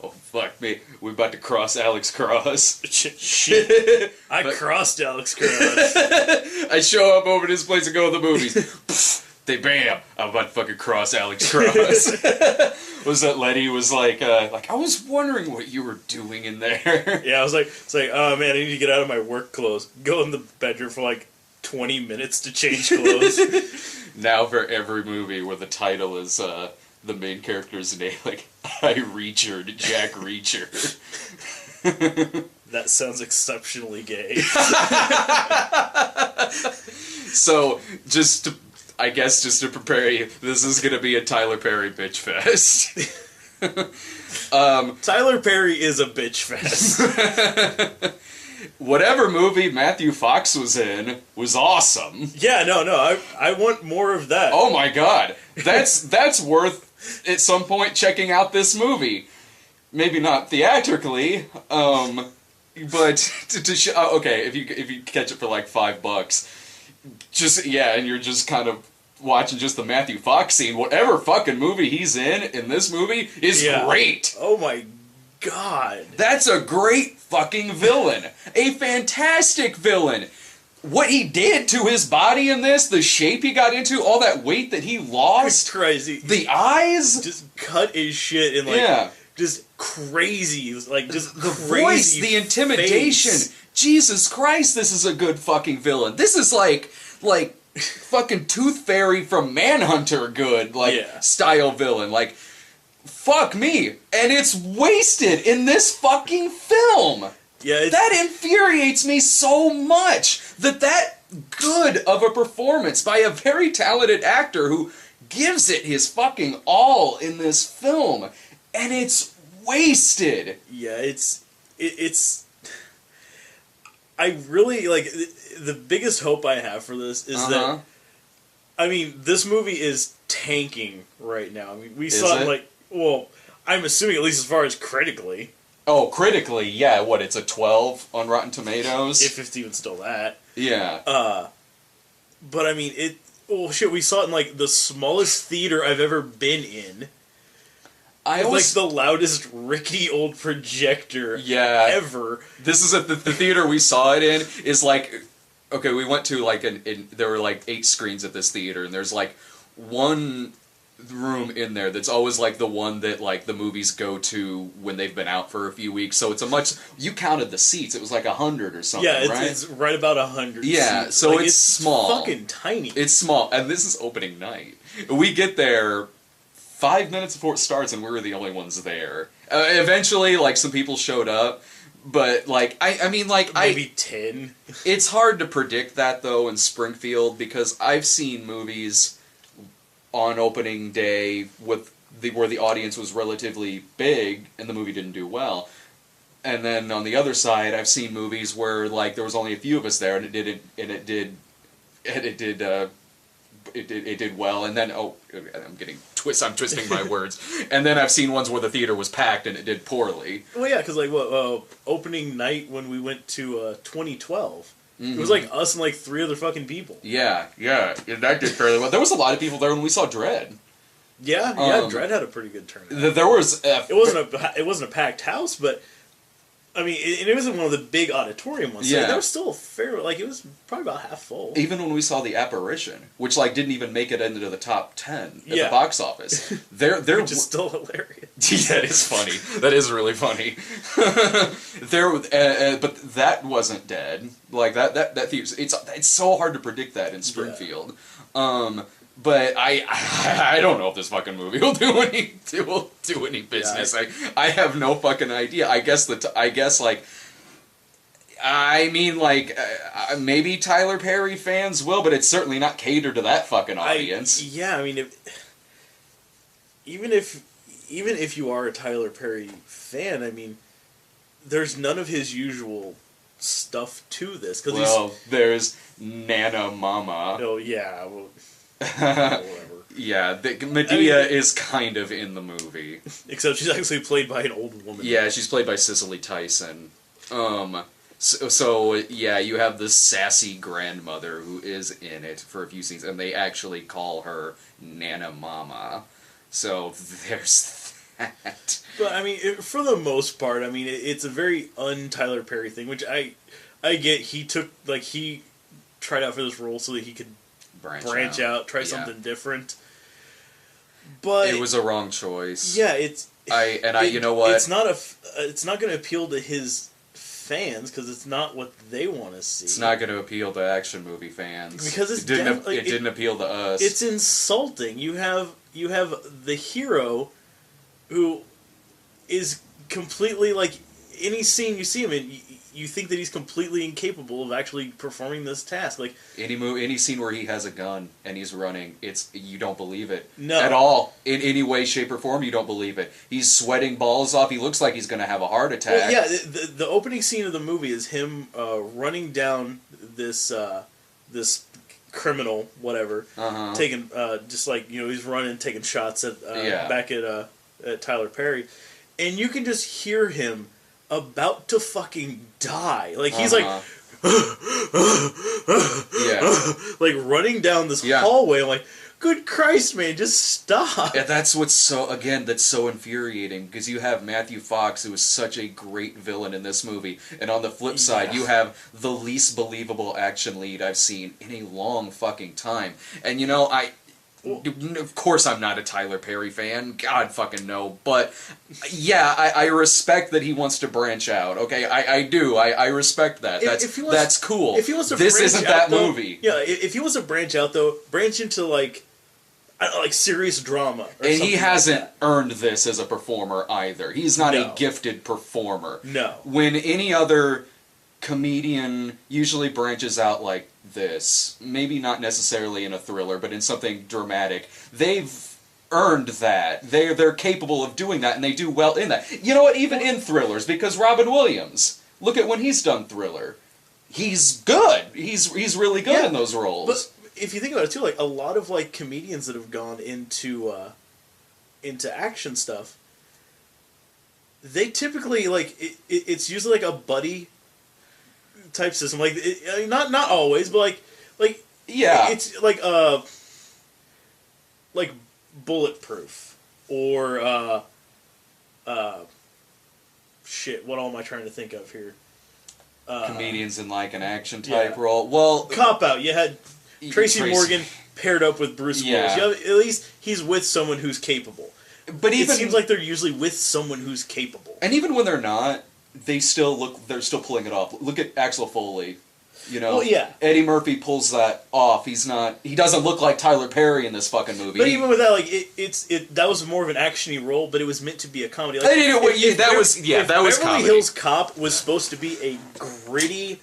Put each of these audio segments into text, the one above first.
oh fuck me, we're about to cross Alex Cross. Shit. I crossed Alex Cross. I show up over to his place and go to the movies. They bam! I'm about to fucking cross Alex Cross. Was that Letty was like, I was wondering what you were doing in there. Yeah, I was like, oh man, I need to get out of my work clothes. Go in the bedroom for like 20 minutes to change clothes. Now for every movie where the title is the main character's name, like I Reacher, Jack Reacher. That sounds exceptionally gay. So I guess just to prepare you, this is gonna be a Tyler Perry bitch fest. Tyler Perry is a bitch fest. Whatever movie Matthew Fox was in was awesome. Yeah, no, I want more of that. Oh my god, that's worth at some point checking out this movie. Maybe not theatrically, but okay, if you catch it for like $5, and you're just kind of watching just the Matthew Fox scene. Whatever fucking movie he's in this movie is great. Oh my god, that's a great fucking villain, a fantastic villain. What he did to his body in this, the shape he got into, all that weight that he lost, it's crazy. The eyes, just cut his shit and like just crazy, like just the voice, the intimidation. Face. Jesus Christ, this is a good fucking villain. This is like fucking Tooth Fairy from Manhunter good, style villain. Like, fuck me. And it's wasted in this fucking film. Yeah, that infuriates me so much. That good of a performance by a very talented actor who gives it his fucking all in this film. And it's wasted. Yeah, it's I really, like, the biggest hope I have for this is that, I mean, this movie is tanking right now. I mean, we saw it, like, well, I'm assuming at least as far as critically. Oh, critically, yeah, what, it's a 12 on Rotten Tomatoes? If it's even still that. Yeah. But, I mean, we saw it in, like, the smallest theater I've ever been in. Like the loudest rickety old projector ever. This is the theater we saw it in is like, okay, we went to like there were like 8 screens at this theater, and there's like one room in there that's always like the one that like the movies go to when they've been out for a few weeks. So it's you counted the seats, it was like 100 or something. Yeah, it's right about 100 yeah, seats. so like, it's small. Fucking tiny. It's small, and this is opening night. We get there 5 minutes before it starts, and we were the only ones there. Eventually, like, some people showed up, but, like, I mean, like, maybe 10. It's hard to predict that, though, in Springfield, because I've seen movies on opening day where the audience was relatively big, and the movie didn't do well. And then, on the other side, I've seen movies where, like, there was only a few of us there, and it did well, and then I'm twisting my words, and then I've seen ones where the theater was packed and it did poorly. Well, yeah, because like opening night when we went to 2012, it was like us and like 3 other fucking people. Yeah, that did fairly well. There was a lot of people there when we saw Dredd. Yeah, Dredd had a pretty good turnout. There was it wasn't a packed house, but I mean, it wasn't one of the big auditorium ones. So there was still a fair, like, it was probably about half full. Even when we saw The Apparition, which, like, didn't even make it into the top 10 at the box office. Which is still hilarious. Yeah, it is funny. That is really funny. But that wasn't dead. Like, that theater, it's so hard to predict that in Springfield. Yeah. But I don't know if this fucking movie will do any business. Yeah. I have no fucking idea. I guess maybe Tyler Perry fans will, but it's certainly not catered to that fucking audience. I mean, even if you are a Tyler Perry fan, I mean, there's none of his usual stuff to this. There's Nana Mama. Oh yeah. Well, whatever. Yeah, Medea is kind of in the movie. Except she's actually played by an old woman. Yeah, she's played by Cicely Tyson. So yeah, you have this sassy grandmother who is in it for a few scenes, and they actually call her Nana Mama. So there's that. But I mean, for the most part, I mean, it's a very un-Tyler Perry thing, which I get. He tried out for this role so that he could branch out, try something different. But it was a wrong choice. Yeah, you know what? It's not going to appeal to his fans because it's not what they want to see. It's not going to appeal to action movie fans because it didn't appeal to us. It's insulting. You have the hero who is completely like any scene you see him in. You think that he's completely incapable of actually performing this task. Like any scene where he has a gun and he's running, you don't believe it at all. In any way, shape, or form, you don't believe it. He's sweating balls off. He looks like he's going to have a heart attack. Well, yeah, the opening scene of the movie is him running down this criminal, whatever, taking just like he's running, taking shots at back at Tyler Perry, and you can just hear him about to fucking die. Like he's like like running down this hallway. I'm like, good Christ, man, just stop. Yeah, that's so infuriating because you have Matthew Fox, who is such a great villain in this movie, and on the flip side, you have the least believable action lead I've seen in a long fucking time. And of course I'm not a Tyler Perry fan. God fucking no. But, yeah, I respect that he wants to branch out. Okay, I do. I respect that. That's cool. If he wants to this isn't that movie. Yeah, if he wants to branch out, though, branch into, like serious drama. And he hasn't earned this as a performer either. He's not a gifted performer. No. When any other comedian usually branches out like this, maybe not necessarily in a thriller, but in something dramatic, they've earned that. They're capable of doing that, and they do well in that. You know what? Even in thrillers, because Robin Williams, look at when he's done Thriller. He's good. He's really good in those roles. But if you think about it too, like a lot of like comedians that have gone into action stuff, they typically it's usually like a buddy type system. Like not always, but like it's like Bulletproof or shit. What all am I trying to think of here? Comedians in like an action type role. Well, Cop Out. You had Tracy Morgan paired up with Bruce Willis. At least he's with someone who's capable. But it seems like they're usually with someone who's capable. And even when they're not, they're still pulling it off. Look at Axel Foley. Well, yeah. Eddie Murphy pulls that off. He doesn't look like Tyler Perry in this fucking movie. But even with that, that was more of an actiony role, but it was meant to be a comedy. Like, that was Beverly comedy. Hills Cop was supposed to be a gritty,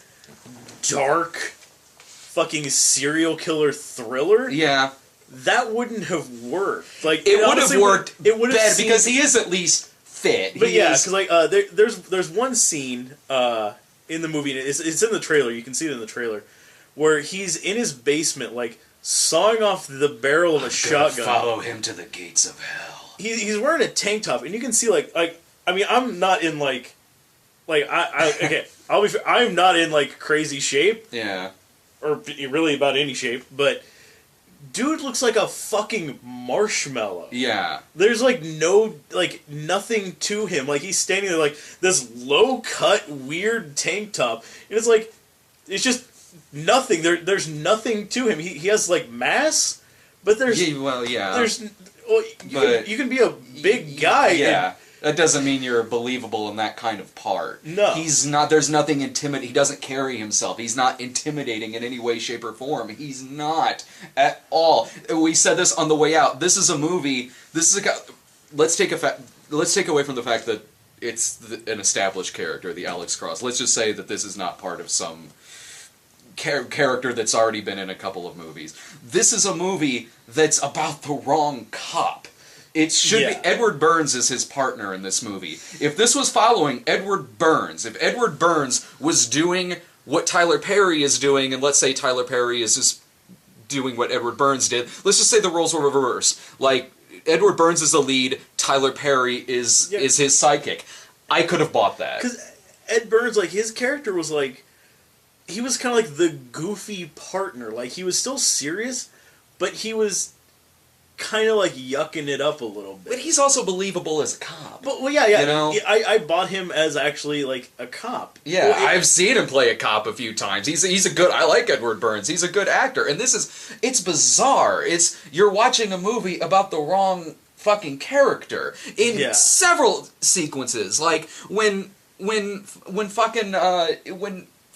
dark, fucking serial killer thriller. Yeah. That wouldn't have worked. Like it would have worked. It would have because he is at least fit. But because there's one scene in the movie. It's in the trailer. You can see it in the trailer, where he's in his basement, like sawing off the barrel of a shotgun. Follow him to the gates of hell. He's wearing a tank top, and you can see I mean, I'm not in I'm not in like crazy shape. Yeah. Or really about any shape, but dude looks like a fucking marshmallow. Yeah. There's nothing to him. Like he's standing there like this low cut weird tank top. And it's just nothing. There's nothing to him. He has like mass, but there's you can be a big guy. Yeah. That doesn't mean you're believable in that kind of part. No. He's not, there's nothing he doesn't carry himself. He's not intimidating in any way, shape, or form. He's not at all. We said this on the way out. This is a movie, let's take away from the fact that it's an established character, the Alex Cross. Let's just say that this is not part of some character that's already been in a couple of movies. This is a movie that's about the wrong cop. It should be Edward Burns is his partner in this movie. If this was following Edward Burns, if Edward Burns was doing what Tyler Perry is doing, and let's say Tyler Perry is just doing what Edward Burns did, let's just say the roles were reversed. Like, Edward Burns is the lead, Tyler Perry is his sidekick. I could have bought that. Because Ed Burns, his character was he was kind of like the goofy partner. Like, he was still serious, but he was kind of like yucking it up a little bit. But he's also believable as a cop. But well, yeah. You know? I bought him as actually like a cop. Yeah, well, I've seen him play a cop a few times. He's a good. I like Edward Burns. He's a good actor, and it's bizarre. You're watching a movie about the wrong fucking character in several sequences, like when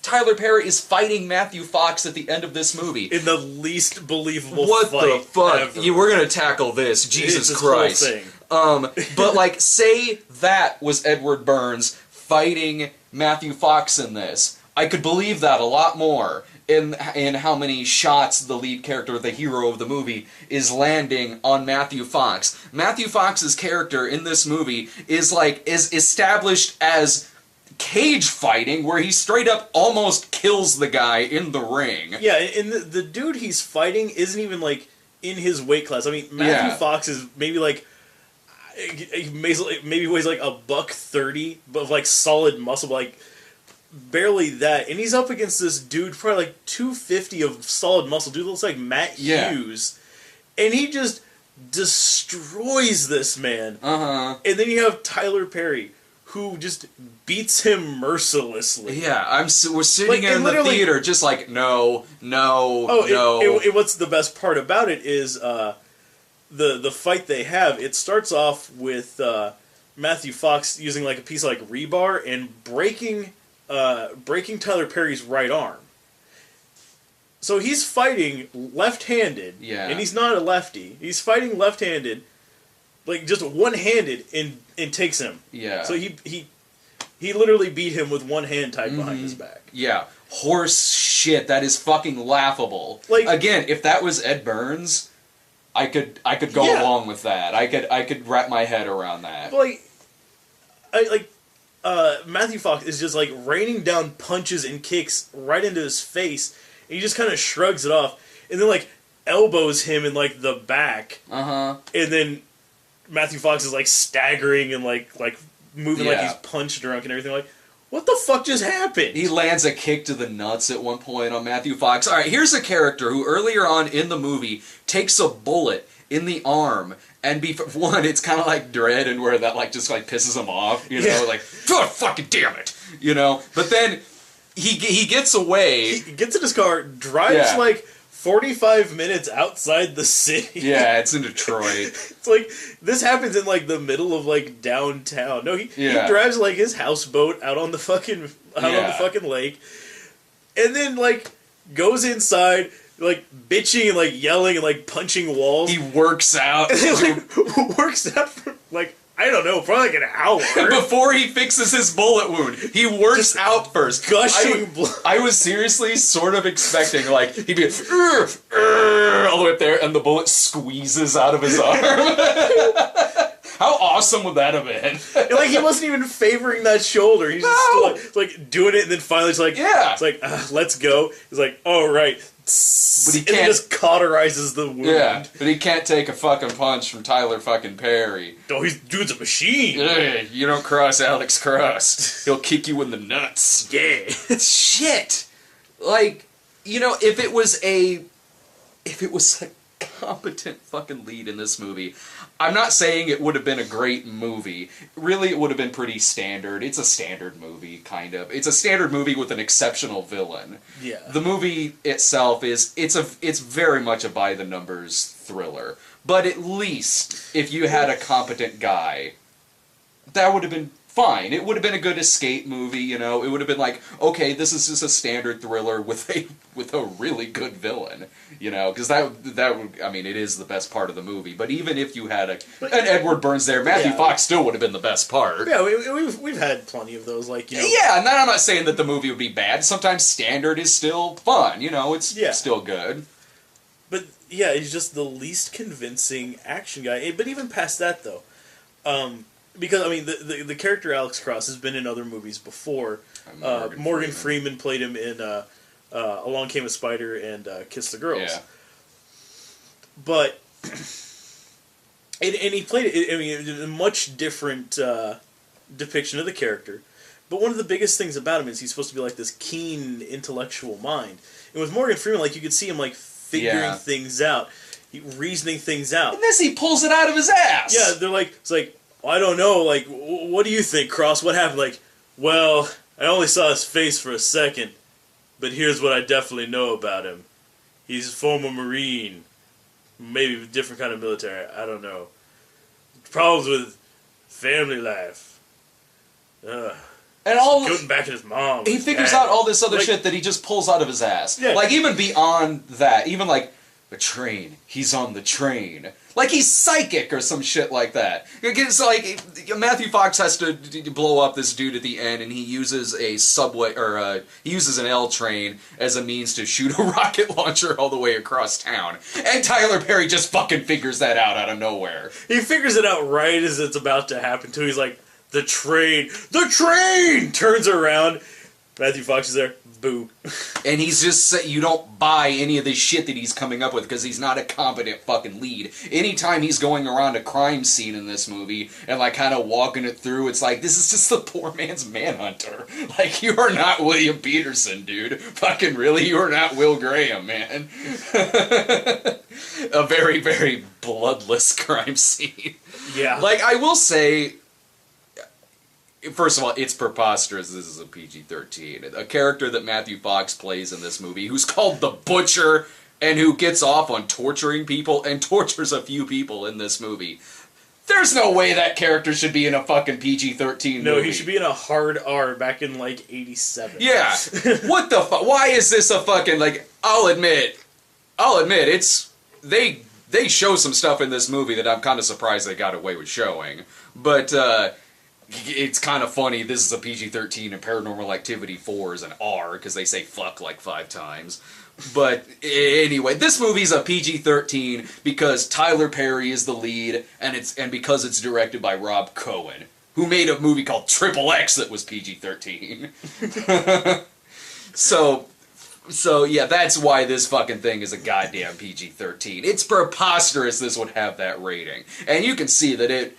Tyler Perry is fighting Matthew Fox at the end of this movie. In the least believable what fight the fuck? ever. We're gonna tackle this. Jesus Christ. Whole thing. But like, say that was Edward Burns fighting Matthew Fox in this. I could believe that a lot more in how many shots the lead character, the hero of the movie, is landing on Matthew Fox. Matthew Fox's character in this movie is established as cage fighting, where he straight up almost kills the guy in the ring. Yeah, and the dude he's fighting isn't even like in his weight class. I mean, Matthew Fox is maybe like maybe weighs like $130, but like solid muscle, like barely that. And he's up against this dude, probably like 250 of solid muscle. Dude looks like Matt Hughes, and he just destroys this man. And then you have Tyler Perry, who just beats him mercilessly. Yeah, we're sitting in the theater, just like no. What's the best part about it is the fight they have. It starts off with Matthew Fox using like a piece of like rebar and breaking Tyler Perry's right arm. So he's fighting left-handed, and he's not a lefty. He's fighting left-handed, like just one-handed, and takes him. Yeah. So he literally beat him with one hand tied behind his back. Yeah. Horse shit. That is fucking laughable. Like, again, if that was Ed Burns, I could go along with that. I could wrap my head around that. But Matthew Fox is just like raining down punches and kicks right into his face, and he just kind of shrugs it off, and then like elbows him in like the back. And then Matthew Fox is like staggering and like moving like he's punch drunk and everything. Like, what the fuck just happened? He lands a kick to the nuts at one point on Matthew Fox. All right, here's a character who earlier on in the movie takes a bullet in the arm, and one, it's kind of like Dread, and where that like just like pisses him off, you know, like, oh, fucking damn it, you know. But then he gets away. He gets in his car, drives like 45 minutes outside the city. Yeah, it's in Detroit. It's like, this happens in like the middle of like downtown. No, he drives like his houseboat out on the fucking on the fucking lake, and then like goes inside, like bitching and like yelling and like punching walls. He works out. And then, like, works out for like, I don't know, probably like an hour. Before he fixes his bullet wound, he works out first. Gushing blood. I was seriously sort of expecting, like, he'd be all the way up there, and the bullet squeezes out of his arm. How awesome would that have been? Like, he wasn't even favoring that shoulder. He's just still, like doing it, and then finally it's like, let's go. He's like, oh, right. But he can't. And he just cauterizes the wound. Yeah, but he can't take a fucking punch from Tyler fucking Perry. Oh, dude's a machine. Yeah, you don't cross Alex Cross. He'll kick you in the nuts. Yeah. Shit. Like, you know, if it was a competent fucking lead in this movie, I'm not saying it would have been a great movie. Really, it would have been pretty standard. It's a standard movie, kind of. It's a standard movie with an exceptional villain. Yeah. The movie itself it's very much a by the numbers thriller. But at least if you had a competent guy, that would have been fine. It would have been a good escape movie, you know. It would have been like, okay, this is just a standard thriller with a really good villain, you know, because that would, I mean, it is the best part of the movie. But even if you had an Edward Burns there, Matthew Fox still would have been the best part. Yeah, we've had plenty of those, like, you know. Yeah, and I'm not saying that the movie would be bad. Sometimes standard is still fun, you know. It's still good. But yeah, he's just the least convincing action guy. But even past that, though. Because, I mean, the character Alex Cross has been in other movies before. Morgan Freeman played him in Along Came a Spider and Kiss the Girls. Yeah. But, and he played it, I mean, a much different depiction of the character. But one of the biggest things about him is he's supposed to be like this keen intellectual mind. And with Morgan Freeman, like, you could see him, like, figuring things out. reasoning things out. In this, he pulls it out of his ass. Yeah, they're like, it's like, I don't know, like, what do you think, Cross? What happened? Like, well, I only saw his face for a second, but here's what I definitely know about him. He's a former Marine. Maybe a different kind of military. I don't know. Problems with family life. And all going back to his mom. He figures out all this other shit that he just pulls out of his ass. Yeah. Like, even beyond that, even like, the train. He's on the train. Like, he's psychic or some shit like that. It's like, Matthew Fox has to blow up this dude at the end, and he uses a subway, or he uses an L train as a means to shoot a rocket launcher all the way across town. And Tyler Perry just fucking figures that out of nowhere. He figures it out right as it's about to happen, too. He's like, the train! Turns around. Matthew Fox is there. Boo. And he's just, you don't buy any of this shit that he's coming up with because he's not a competent fucking lead. Anytime he's going around a crime scene in this movie and like kind of walking it through, it's like, this is just the poor man's Manhunter. Like, you are not William Peterson, dude. Fucking really, you are not Will Graham, man. A very, very bloodless crime scene. Yeah. Like, I will say, first of all, it's preposterous this is a PG-13. A character that Matthew Fox plays in this movie, who's called the Butcher, and who gets off on torturing people, and tortures a few people in this movie. There's no way that character should be in a fucking PG-13 movie. No, he should be in a hard R back in, like, 87. Yeah. What the fuck? Why is this a fucking, like, I'll admit, it's, they show some stuff in this movie that I'm kind of surprised they got away with showing. But, it's kind of funny, this is a PG-13 and Paranormal Activity 4 is an R, because they say fuck like 5 times. But anyway, this movie's a PG-13 because Tyler Perry is the lead, and because it's directed by Rob Cohen, who made a movie called Triple X that was PG-13. So yeah, that's why this fucking thing is a goddamn PG-13. It's preposterous this would have that rating. And you can see that it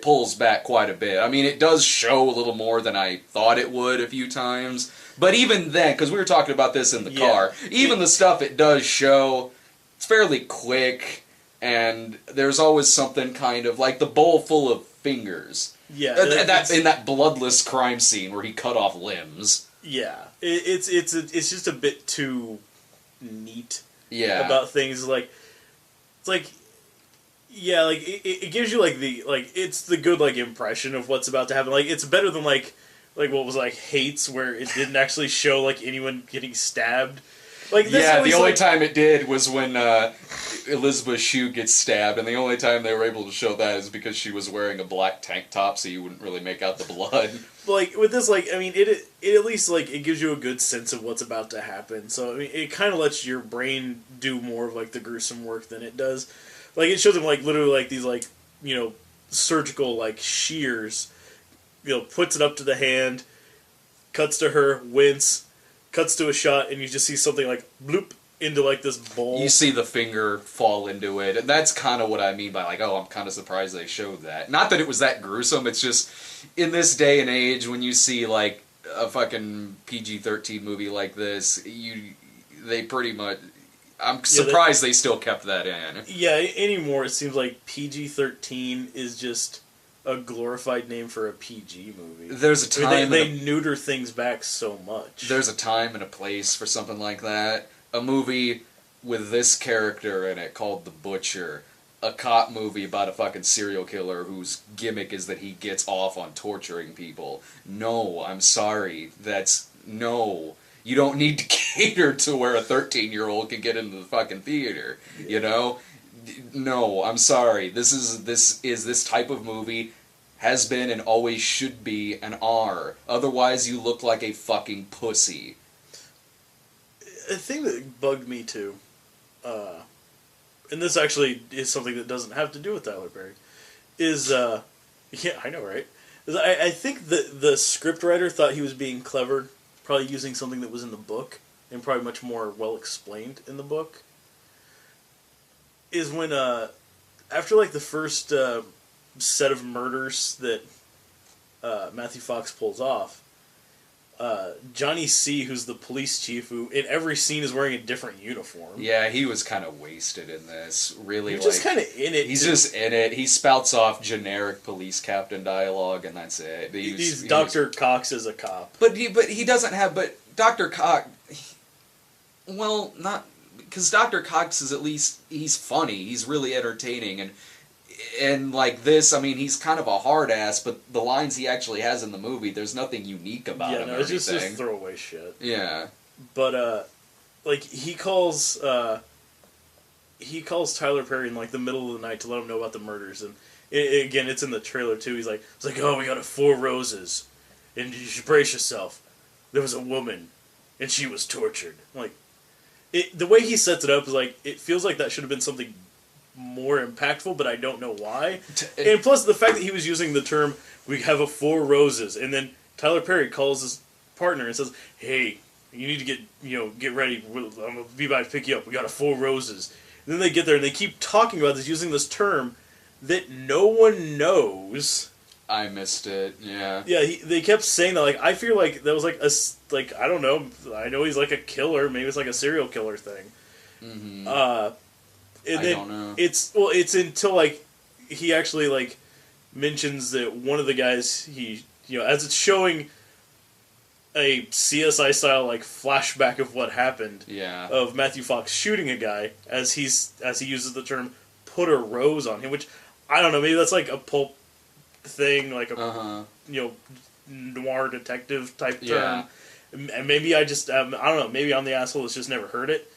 pulls back quite a bit. I mean, it does show a little more than I thought it would a few times. But even then, because we were talking about this in the car, even the stuff it does show, it's fairly quick, and there's always something kind of like the bowl full of fingers. Yeah. That's in that bloodless crime scene where he cut off limbs. Yeah. It's just a bit too neat about things. It's like... Yeah, like, it gives you, like, it's the good, like, impression of what's about to happen. Like, it's better than, like what was, like, Hates, where it didn't actually show, like, anyone getting stabbed. Like, this the only time it did was when Elizabeth Shue gets stabbed, and the only time they were able to show that is because she was wearing a black tank top, so you wouldn't really make out the blood. Like, with this, like, I mean, it at least, like, it gives you a good sense of what's about to happen. So, I mean, it kind of lets your brain do more of, like, the gruesome work than it does. Like, it shows him, like, literally, like, these, like, you know, surgical, like, shears, you know, puts it up to the hand, cuts to her, wince, cuts to a shot, and you just see something, like, bloop, into, like, this bowl. You see the finger fall into it, and that's kind of what I mean by, like, oh, I'm kind of surprised they showed that. Not that it was that gruesome, it's just, in this day and age, when you see, like, a fucking PG-13 movie like this, they pretty much... I'm surprised they still kept that in. Yeah, anymore it seems like PG-13 is just a glorified name for a PG movie. There's a time... I mean, they neuter things back so much. There's a time and a place for something like that. A movie with this character in it called The Butcher. A cop movie about a fucking serial killer whose gimmick is that he gets off on torturing people. No, I'm sorry. No. You don't need to cater to where a 13-year-old can get into the fucking theater, you know? No, I'm sorry. This type of movie has been and always should be an R. Otherwise, you look like a fucking pussy. A thing that bugged me, too, and this actually is something that doesn't have to do with Tyler Perry, is, yeah, I know, right? I think that the scriptwriter thought he was being clever, probably using something that was in the book, and probably much more well explained in the book, is when, after, like, the first set of murders that Matthew Fox pulls off, Johnny C, who's the police chief, who in every scene is wearing a different uniform. Yeah, he was kind of wasted in this. Really, he's just kind of in it. He's just in it. He spouts off generic police captain dialogue, and that's it. He's Dr. Cox as a cop. But he doesn't have. But Dr. Cox, well, not because Dr. Cox is at least he's funny. He's really entertaining, and like this, I mean, he's kind of a hard ass, but the lines he actually has in the movie, there's nothing unique about him. Yeah, no, it's just throwaway shit. Yeah. But, like, he calls Tyler Perry in, like, the middle of the night to let him know about the murders, and, again, it's in the trailer, too. He's like, oh, we got a 4 Roses, and you should brace yourself. There was a woman, and she was tortured. Like, the way he sets it up is, like, it feels like that should have been something more impactful, but I don't know why. And plus the fact that he was using the term, we have a 4 Roses, and then Tyler Perry calls his partner and says, hey, you need to get ready, I'm gonna be by to pick you up, we got a 4 Roses. And then they get there and they keep talking about this, using this term that no one knows. I missed it, yeah. Yeah, they kept saying that, like, I feel like that was like I don't know, I know he's like a killer, maybe it's like a serial killer thing. Mm-hmm. And I then don't know. It's until, like, he actually, like, mentions that one of the guys, as it's showing a CSI style, like, flashback of what happened. Yeah. Of Matthew Fox shooting a guy as he uses the term "put a rose on him," which I don't know, maybe that's like a pulp thing, like a noir detective type term. And maybe I just I don't know, maybe I'm the asshole that's just never heard it.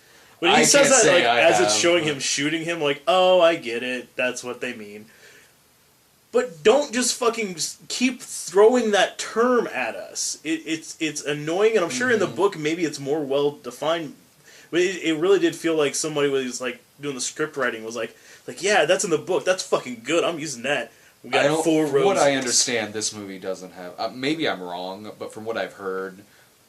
But he says that, like, as it's showing him shooting him, like, oh, I get it, that's what they mean. But don't just fucking keep throwing that term at us. It's annoying, and I'm sure in the book maybe it's more well defined. But it really did feel like somebody was, like, doing the script writing was like, yeah, that's in the book, that's fucking good, I'm using that. We got 4 Roses. From what I understand, this movie doesn't have... maybe I'm wrong, but from what I've heard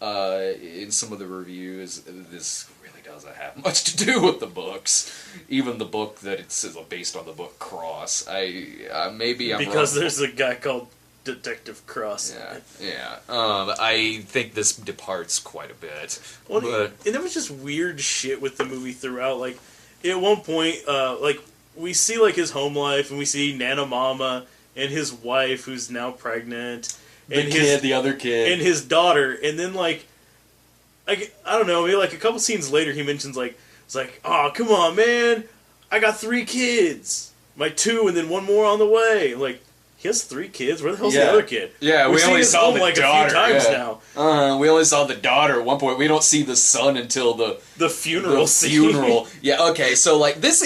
in some of the reviews, this doesn't have much to do with the books. Even the book that it's based on the book Cross. Maybe I'm because wrong. There's a guy called Detective Cross. Yeah. I think this departs quite a bit. Well, and there was just weird shit with the movie throughout. Like, at one point, like, we see, like, his home life, and we see Nana Mama and his wife, who's now pregnant, and the other kid, and his daughter, and then, like, I don't know, maybe, like, a couple scenes later, he mentions, like, it's like, oh, come on, man, I got 3 kids, my 2, and then 1 more on the way. Like, he has 3 kids. Where the hell's the other kid? Yeah, we only saw the like daughter a few times now. We only saw the daughter at one point. We don't see the son until the funeral scene. Yeah. Okay. So, like, this,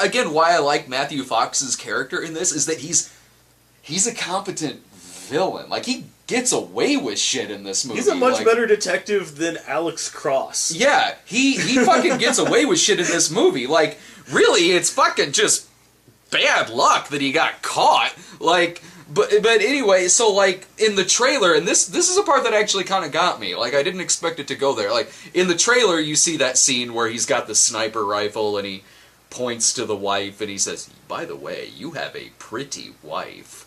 again, why I like Matthew Fox's character in this is that he's a competent villain. Like, he gets away with shit in this movie. He's a much better detective than Alex Cross. Yeah, he fucking gets away with shit in this movie. Like, really, it's fucking just bad luck that he got caught. Like, but anyway, so, like, in the trailer, and this is a part that actually kind of got me. Like, I didn't expect it to go there. Like, in the trailer, you see that scene where he's got the sniper rifle and he points to the wife and he says, by the way, you have a pretty wife.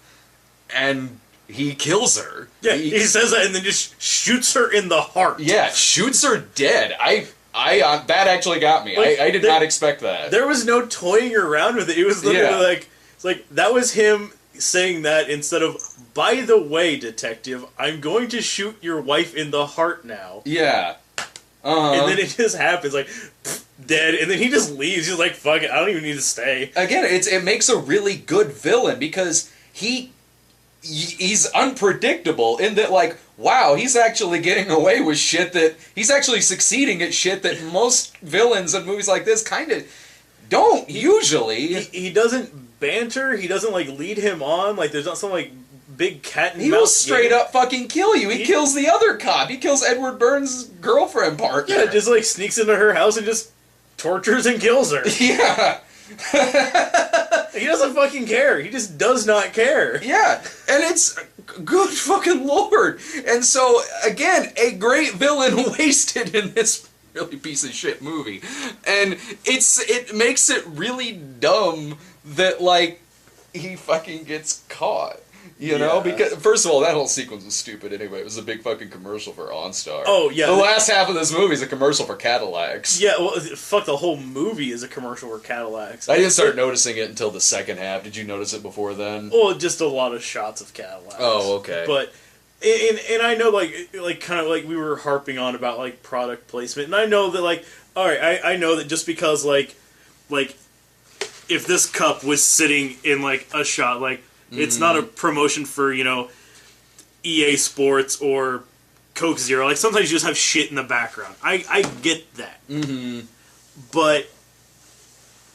And he kills her. Yeah, he says that and then just shoots her in the heart. Yeah, shoots her dead. That actually got me. Like, I did not expect that. There was no toying around with it. It was literally like, it's like, that was him saying that instead of, by the way, detective, I'm going to shoot your wife in the heart now. Yeah. And then it just happens, like, dead, and then he just leaves. He's like, fuck it, I don't even need to stay. Again, it makes a really good villain because he's unpredictable in that, like, wow, he's actually getting away with shit that... He's actually succeeding at shit that most villains in movies like this kind of don't, usually. He doesn't banter, he doesn't, like, lead him on, like, there's not some, like, big cat and mouse... He will straight up fucking kill you. He kills the other cop. He kills Edward Burns' girlfriend partner. Yeah, just, like, sneaks into her house and just tortures and kills her. Yeah. He doesn't fucking care. He just does not care. Yeah, and it's good fucking lord. And so, again, a great villain wasted in this really piece of shit movie. And it makes it really dumb that, like, he fucking gets caught. You know, because first of all, that whole sequence was stupid anyway. It was a big fucking commercial for OnStar. Oh, yeah. The last half of this movie is a commercial for Cadillacs. Yeah, well, fuck, the whole movie is a commercial for Cadillacs. I didn't start noticing it until the second half. Did you notice it before then? Well, just a lot of shots of Cadillacs. Oh, okay. But, and I know, like, kind of like we were harping on about, like, product placement. And I know that, like, alright, I know that just because, like, if this cup was sitting in, like, a shot, like, it's not a promotion for, you know, EA Sports or Coke Zero. Like, sometimes you just have shit in the background. I get that. Mm-hmm. But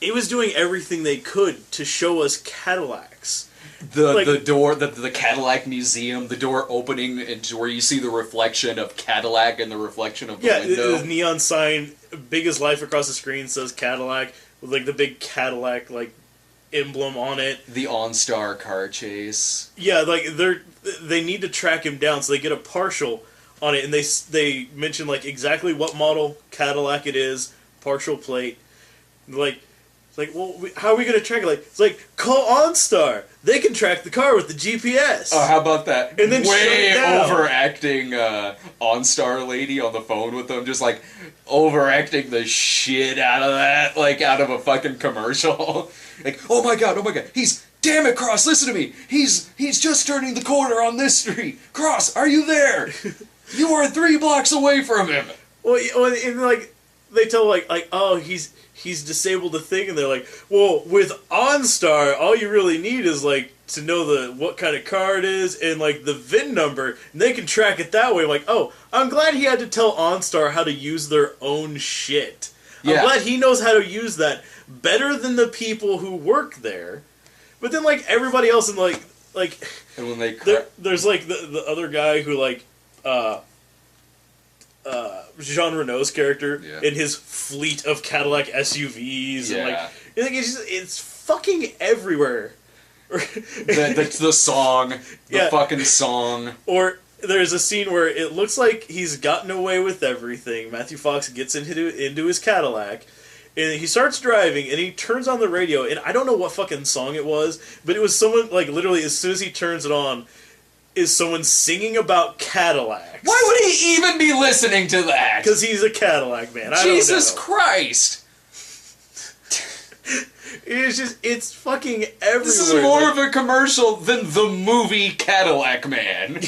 it was doing everything they could to show us Cadillacs. The door, the Cadillac Museum, the door opening into where you see the reflection of Cadillac and the reflection of the window. The neon sign, big as life across the screen, says Cadillac, with, like, the big Cadillac, like, emblem on it. The OnStar car chase. Yeah, like, they need to track him down, so they get a partial on it, and they mention, like, exactly what model Cadillac it is, partial plate. Like, well, how are we going to track it? Like, it's like, call OnStar. They can track the car with the GPS. Oh, how about that? And then way overacting OnStar lady on the phone with them, just, like, overacting the shit out of that, like, out of a fucking commercial. Like, oh my god, damn it, Cross, listen to me. He's just turning the corner on this street. Cross, are you there? You are 3 blocks away from him. Well, and, like, they tell, like, oh, he's disabled the thing, and they're like, well, with OnStar, all you really need is, like, to know what kind of car it is and, like, the VIN number, and they can track it that way. I'm like, oh, I'm glad he had to tell OnStar how to use their own shit. I'm glad he knows how to use that better than the people who work there. But then, like, everybody else in, like and when they there's, like, the other guy who, like, Jean Reno's character in his fleet of Cadillac SUVs. And, like, it's fucking everywhere. the song, fucking song. Or there's a scene where it looks like he's gotten away with everything. Matthew Fox gets into his Cadillac, and he starts driving, and he turns on the radio, and I don't know what fucking song it was, but it was someone, like, literally, as soon as he turns it on, is someone singing about Cadillacs. Why would he even be listening to that? Because he's a Cadillac man. Jesus Christ! It's fucking everywhere. This is more of a commercial than the movie Cadillac Man.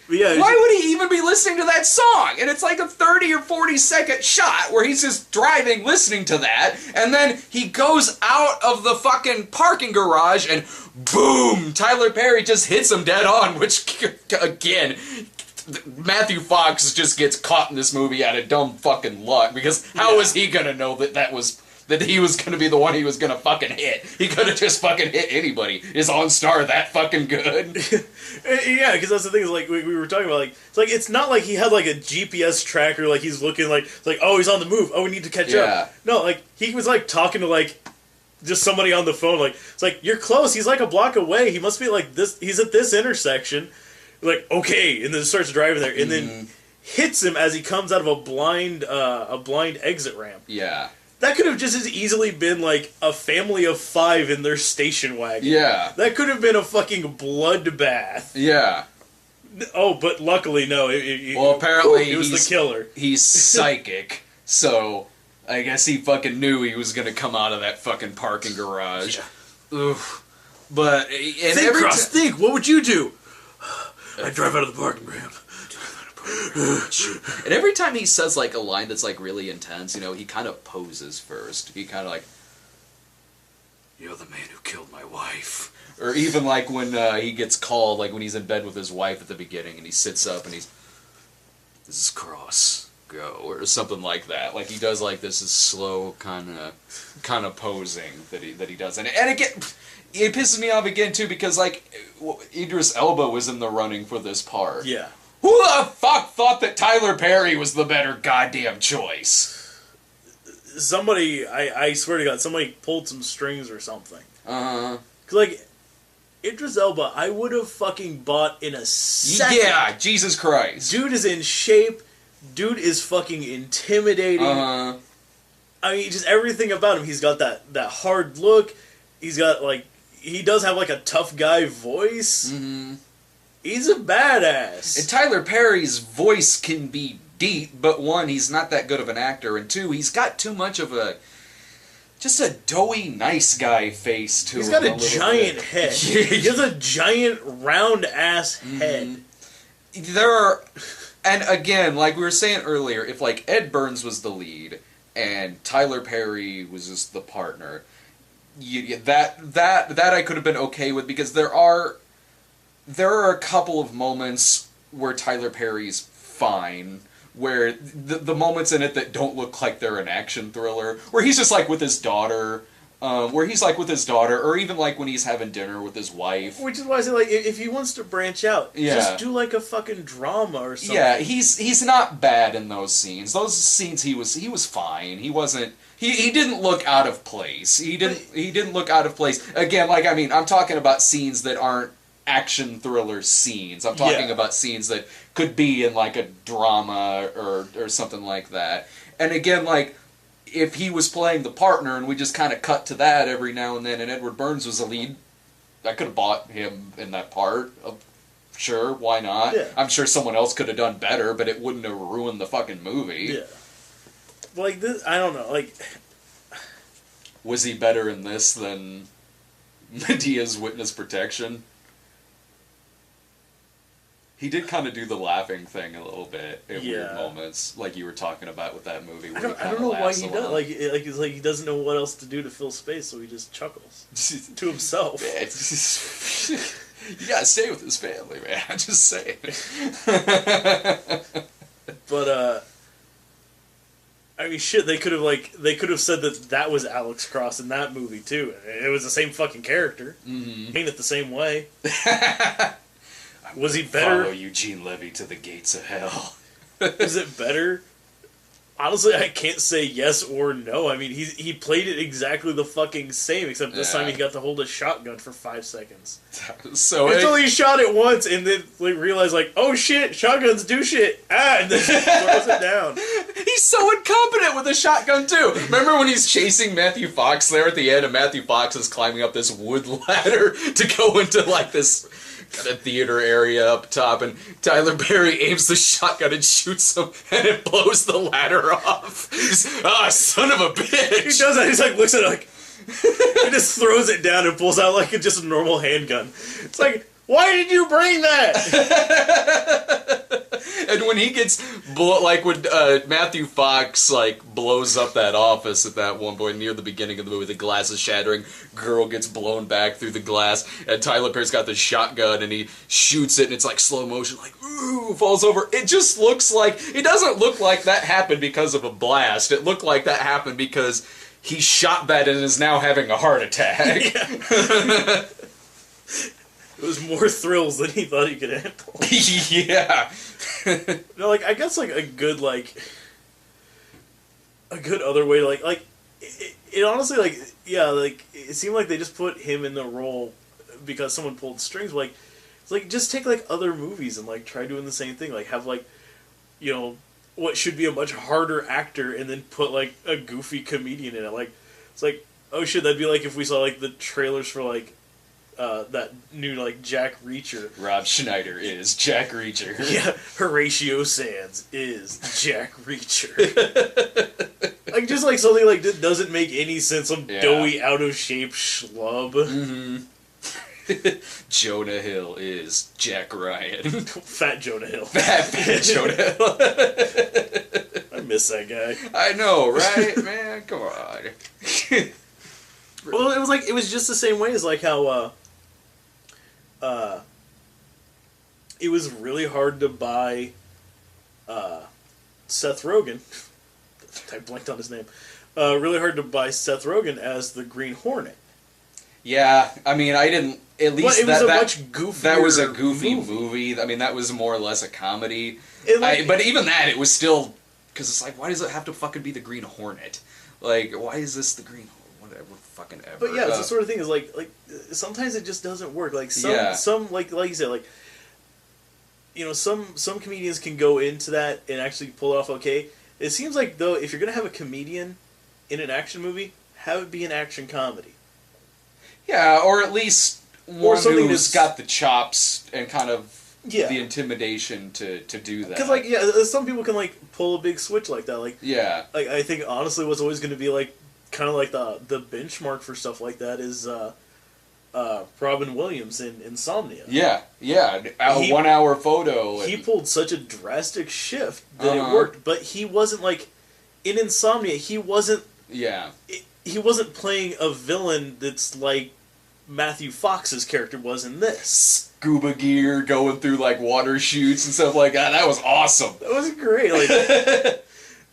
Why would he even be listening to that song? And it's like a 30 or 40 second shot where he's just driving, listening to that, and then he goes out of the fucking parking garage and boom! Tyler Perry just hits him dead on, which, again, Matthew Fox just gets caught in this movie out of dumb fucking luck, because how was he gonna know that he was gonna be the one he was gonna fucking hit? He could have just fucking hit anybody. Is OnStar that fucking good? Yeah, because that's the thing, is, like, we were talking about, like, it's not like he had, like, a GPS tracker, like, he's looking, like, oh, he's on the move, oh, we need to catch up. No, like, he was, like, talking to, like, just somebody on the phone, like, it's like, you're close, he's, like, a block away, he must be, like, this, he's at this intersection. Like, okay, and then starts driving there, and then hits him as he comes out of a blind exit ramp. Yeah. That could have just as easily been, like, a family of 5 in their station wagon. Yeah. That could have been a fucking bloodbath. Yeah. Oh, but luckily, no. Well, apparently it was the killer. He's psychic, so I guess he fucking knew he was gonna come out of that fucking parking garage. Yeah. Oof. But think, what would you do? I drive out of the parking ramp. And every time he says, like, a line that's, like, really intense, you know, he kind of poses first. He kind of, like, you're the man who killed my wife. Or even, like, when he gets called, like, when he's in bed with his wife at the beginning, and he sits up and this is Cross, go, or something like that. Like, he does, like, this is slow kind of posing that he does. And again, it pisses me off again, too, because, like, Idris Elba was in the running for this part. Yeah. Who the fuck thought that Tyler Perry was the better goddamn choice? Somebody, I swear to God, somebody pulled some strings or something. Uh-huh. 'Cause, like, Idris Elba, I would have fucking bought in a second. Yeah, Jesus Christ. Dude is in shape. Dude is fucking intimidating. Uh-huh. I mean, just everything about him. He's got that hard look. He's got, like, he does have like a tough guy voice. Mm-hmm. He's a badass. And Tyler Perry's voice can be deep, but one, he's not that good of an actor, and two, he's got too much of just a doughy, nice guy face to him. He's got a giant head. He has a giant, round-ass head. There are... And again, like we were saying earlier, if like Ed Burns was the lead, and Tyler Perry was just the partner, that I could have been okay with, because there are a couple of moments where Tyler Perry's fine, where the moments in it that don't look like they're an action thriller, where he's just like with his daughter, or even like when he's having dinner with his wife. Which is why I say, like, if he wants to branch out, just do like a fucking drama or something. Yeah, he's not bad in those scenes. Those scenes he was fine. He wasn't. He didn't look out of place. He didn't look out of place. Again, like, I mean, I'm talking about scenes that aren't action thriller scenes. I'm talking about scenes that could be in like a drama or something like that. And again, like, if he was playing the partner and we just kind of cut to that every now and then, and Edward Burns was the lead, I could have bought him in that part. Sure, why not? Yeah. I'm sure someone else could have done better, but it wouldn't have ruined the fucking movie. Yeah. Like, this, I don't know, like... Was he better in this than Medea's Witness Protection? He did kind of do the laughing thing a little bit in weird moments, like you were talking about with that movie. I don't know why he does. Like it's like he doesn't know what else to do to fill space, so he just chuckles to himself. You gotta stay with his family, man. I'm just saying. But I mean, shit. They could have said that was Alex Cross in that movie too. It was the same fucking character. Mm-hmm. Ain't it the same way? Was he better? Follow Eugene Levy to the gates of hell. Is it better? Honestly, I can't say yes or no. I mean, he played it exactly the fucking same, except this time he got to hold a shotgun for 5 seconds. Until he shot it once and then realized, like, oh shit, shotguns do shit. And then throws it down. He's so incompetent with a shotgun, too. Remember when he's chasing Matthew Fox there at the end, and Matthew Fox is climbing up this wood ladder to go into, like, this kind of theater area up top, and Tyler Perry aims the shotgun and shoots him, and it blows the ladder off. Son of a bitch! He does that, he's like, looks at it like, he just throws it down and pulls out like just a normal handgun. It's like, why did you bring that? And when he gets, when Matthew Fox, blows up that office at that one point near the beginning of the movie, the glass is shattering, girl gets blown back through the glass, and Tyler Perry's got the shotgun, and he shoots it, and it's like slow motion, ooh, falls over. It just looks like, it doesn't look like that happened because of a blast. It looked like that happened because he shot that and is now having a heart attack. Yeah. It was more thrills than he thought he could handle. Yeah. No, I guess, a good other way to, it honestly, it seemed like they just put him in the role because someone pulled strings, just take, other movies and, try doing the same thing, have, what should be a much harder actor and then put, a goofy comedian in it, it's oh shit, that'd be if we saw, the trailers for, that new, Jack Reacher. Rob Schneider is Jack Reacher. Yeah, Horatio Sands is Jack Reacher. Just something that doesn't make any sense, some doughy, out-of-shape schlub. Mm-hmm. Jonah Hill is Jack Ryan. Fat Jonah Hill. Fat Jonah Hill. I miss that guy. I know, right? Man, come on. Well, it was just the same way as how it was really hard to buy Seth Rogen. I blanked on his name. Really hard to buy Seth Rogen as the Green Hornet. Yeah, I mean, I didn't. At least but it was a much goofier. That was a goofy movie. I mean, that was more or less a comedy. But even that, it was still, because it's why does it have to fucking be the Green Hornet? Why is this the Green Hornet? Whatever, fucking ever. But yeah, it's the sort of thing is sometimes it just doesn't work. Some like you said, some comedians can go into that and actually pull it off okay. It seems like though, if you're gonna have a comedian in an action movie, have it be an action comedy. Yeah, or at least one something who's got the chops and kind of Yeah. the intimidation to do that. Because, like, yeah, some people can, like, pull a big switch like that. Like, yeah. Like, I think, honestly, what's always going to be, like, kind of like the benchmark for stuff like that is Robin Williams in Insomnia. Yeah, yeah. A 1 hour photo. He pulled such a drastic shift that it worked, but he wasn't, like, in Insomnia, he wasn't... Yeah. He wasn't playing a villain that's like Matthew Fox's character was in this. Scuba gear, going through like water chutes and stuff like that. That was awesome. That was great. Like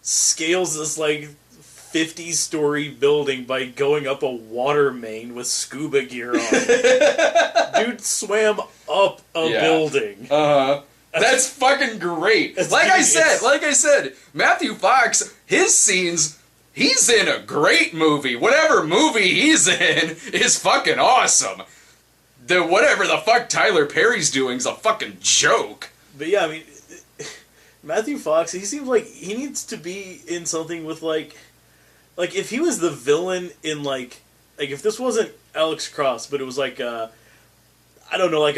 scales this like 50-story building by going up a water main with scuba gear on. Dude swam up a building. That's fucking great. Like I said, Matthew Fox, his scenes. He's in a great movie. Whatever movie he's in is fucking awesome. Whatever the fuck Tyler Perry's doing is a fucking joke. But yeah, I mean, Matthew Fox, he seems like he needs to be in something with like if he was the villain in like if this wasn't Alex Cross, but it was like I don't know, like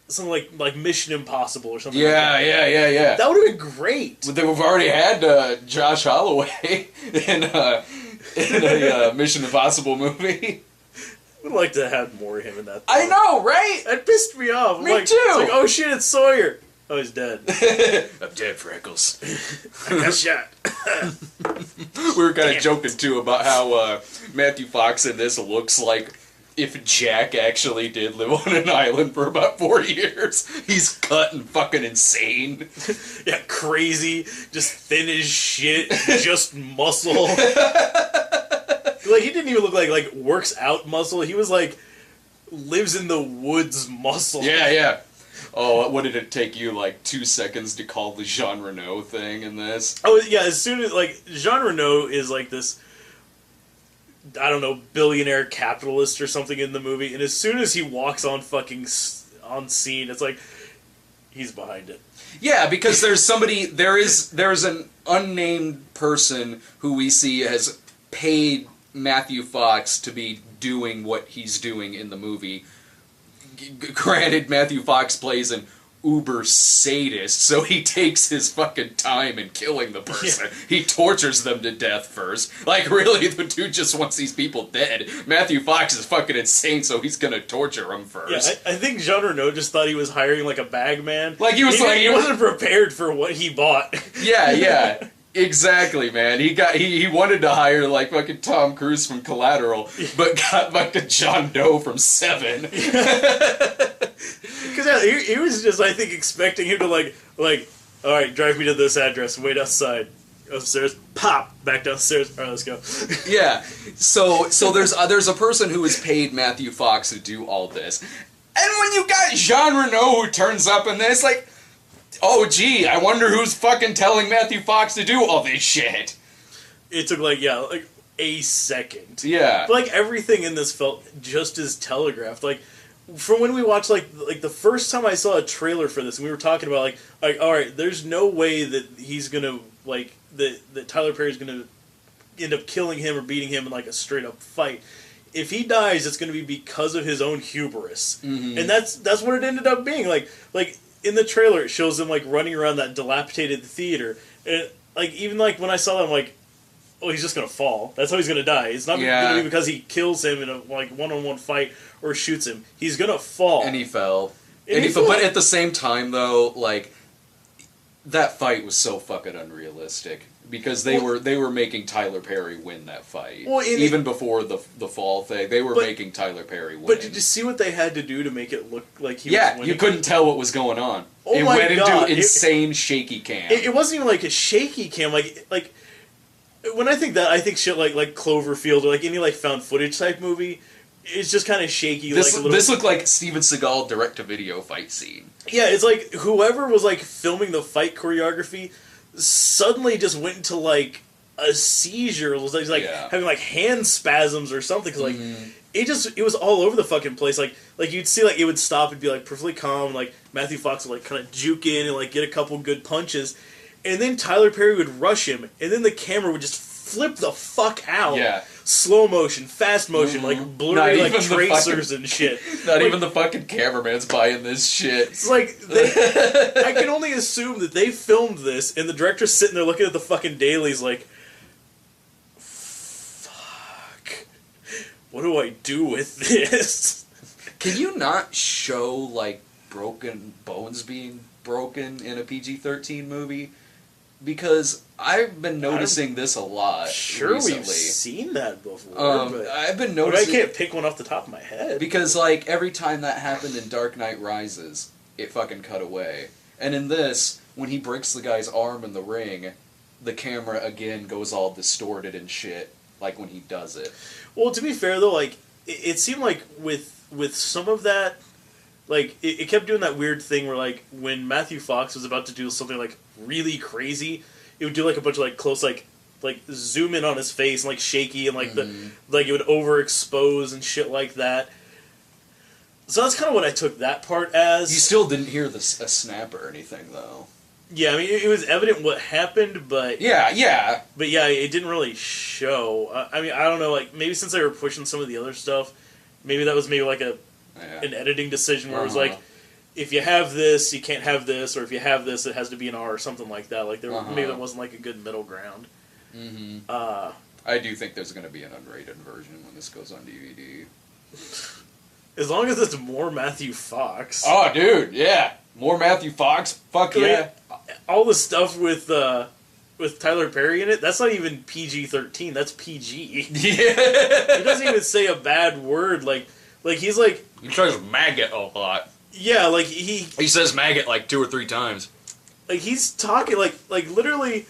something like Mission Impossible or something. Yeah. That would have been great. We've already had Josh Holloway in a Mission Impossible movie. I would like to have more of him in that. I know, right? That pissed me off. Me too. It's like, oh shit, it's Sawyer. Oh, he's dead. I'm dead, Freckles. I got shot. We were kind of joking too about how Matthew Fox in this looks like if Jack actually did live on an island for about 4 years. He's cut and fucking insane. Yeah, crazy, just thin as shit, just muscle. Like, he didn't even look like works out muscle. He was like, lives in the woods muscle. Yeah. Oh, what did it take you, like, 2 seconds to call the Jean Reno thing in this? Oh, yeah, as soon as, like, Jean Reno is like this, I don't know, billionaire capitalist or something in the movie, and as soon as he walks on fucking on scene, it's like he's behind it. Yeah, because there's an unnamed person who we see has paid Matthew Fox to be doing what he's doing in the movie. Granted, Matthew Fox plays an uber sadist, so he takes his fucking time in killing the person. Yeah. He tortures them to death first. Like, really, the dude just wants these people dead. Matthew Fox is fucking insane, so he's gonna torture them first. Yeah, I think Jean Reno just thought he was hiring, like, a bag man. Like, he wasn't prepared for what he bought. Yeah. Exactly, man. He wanted to hire like fucking Tom Cruise from Collateral, but got fucking John Doe from Seven. Because he was just, I think, expecting him to like, all right, drive me to this address, wait outside, upstairs, pop, back downstairs. All right, let's go. Yeah. So there's a person who has paid Matthew Fox to do all this, and when you got Jean Reno who turns up in this, like. Oh, gee, I wonder who's fucking telling Matthew Fox to do all this shit. It took, like a second. Yeah. But, like, everything in this felt just as telegraphed. Like, from when we watched, like the first time I saw a trailer for this, and we were talking about, like all right, there's no way that he's gonna, like, that Tyler Perry's gonna end up killing him or beating him in, like, a straight-up fight. If he dies, it's gonna be because of his own hubris. Mm-hmm. And that's what it ended up being. Like, in the trailer, it shows him, like, running around that dilapidated theater. And, like, even, like, when I saw that, I'm like, oh, he's just gonna fall. That's how he's gonna die. It's not gonna be because he kills him in a, like, one-on-one fight or shoots him. He's gonna fall. And he fell. But at the same time, though, like, that fight was so fucking unrealistic. Because they were making Tyler Perry win that fight. Well, even before the fall thing, they were making Tyler Perry win. But did you see what they had to do to make it look like he was winning? Yeah, you couldn't tell what was going on. Oh it my went God. into insane shaky cam. It wasn't even like a shaky cam. Like when I think that, I think shit like Cloverfield or like any like found footage type movie. It's just kind of shaky. This looked like Steven Seagal direct-to-video fight scene. Yeah, it's like whoever was like filming the fight choreography suddenly just went into like a seizure. It was like having like hand spasms or something. Cause like it was all over the fucking place. Like you'd see like it would stop and be like perfectly calm. And, like Matthew Fox would like kind of juke in and like get a couple good punches, and then Tyler Perry would rush him, and then the camera would just flip the fuck out. Yeah. slow motion, fast motion, like blurry like tracers and shit. Not even the fucking cameraman's buying this shit. It's like I can only assume that they filmed this, and the director's sitting there looking at the fucking dailies, like, fuck, what do I do with this? Can you not show like broken bones being broken in a PG-13 movie? Because I've been noticing this a lot recently. We've seen that before. But I've been noticing. I can't pick one off the top of my head. Because like every time that happened in Dark Knight Rises, it fucking cut away. And in this, when he breaks the guy's arm in the ring, the camera again goes all distorted and shit, like when he does it. Well, to be fair though, like it seemed like with some of that, like it kept doing that weird thing where like when Matthew Fox was about to do something like really crazy, it would do like a bunch of like close like zoom in on his face and like shaky and like like it would overexpose and shit like that. So that's kind of what I took that part as. You still didn't hear a snap or anything though. Yeah, I mean it was evident what happened, but yeah, but yeah, it didn't really show. I mean, I don't know, like maybe since they were pushing some of the other stuff, maybe that was maybe like an editing decision where it was like, if you have this, you can't have this, or if you have this, it has to be an R or something like that. Like maybe there wasn't like a good middle ground. I do think there's going to be an unrated version when this goes on DVD. As long as it's more Matthew Fox. Oh, dude, yeah, more Matthew Fox. Fuck yeah! All the stuff with Tyler Perry in it, that's not even PG-13. That's PG. Yeah, he doesn't even say a bad word. Like he's like he says maggot a lot. Yeah, like he says maggot like 2 or 3 times. Like he's talking like literally.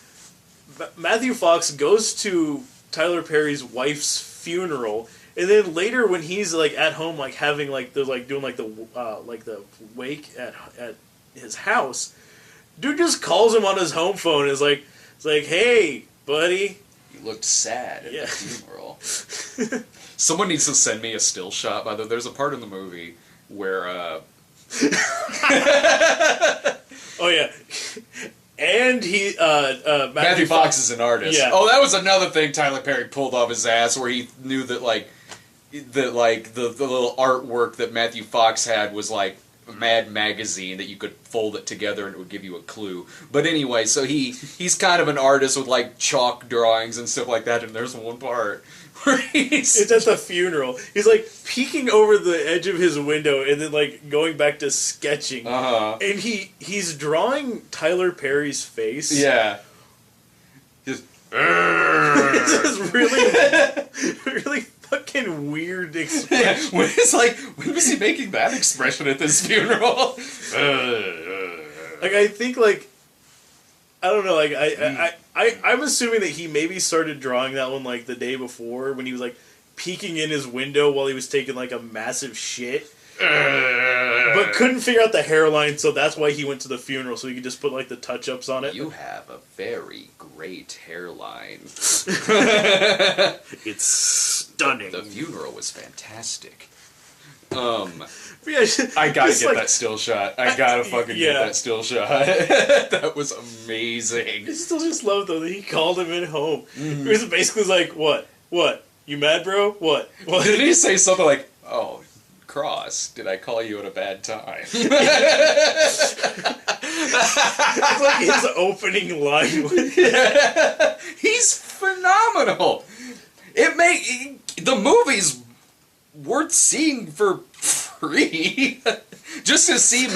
Matthew Fox goes to Tyler Perry's wife's funeral, and then later when he's like at home, like having like they're like doing like the wake at his house, dude just calls him on his home phone and is like, it's like, hey, buddy. You looked sad at the funeral. Someone needs to send me a still shot. By the way, there's a part in the movie where oh yeah. And he, Matthew Fox is an artist. Yeah. Oh, that was another thing Tyler Perry pulled off his ass, where he knew that the little artwork that Matthew Fox had was like Mad Magazine, that you could fold it together and it would give you a clue. But anyway, so he's kind of an artist with like chalk drawings and stuff like that. And there's one part where it's at the funeral. He's like peeking over the edge of his window and then like going back to sketching. And he's drawing Tyler Perry's face. Yeah. Just this is really fucking weird expression. Yeah. When was he making that expression at this funeral? Like I think like I don't know, like I'm assuming that he maybe started drawing that one like the day before when he was like peeking in his window while he was taking like a massive shit. But couldn't figure out the hairline, so that's why he went to the funeral, so he could just put like the touch-ups on it. You have a very great hairline. It's stunning. The funeral was fantastic. Yeah, I gotta get that still shot. I gotta fucking get that still shot. That was amazing. I still just love though that he called him in home. He was basically like, "What? You mad, bro? What? Did he say something like, "Oh, Cross, did I call you at a bad time?" It's like his opening line. He's phenomenal. The movie's worth seeing for free. just to see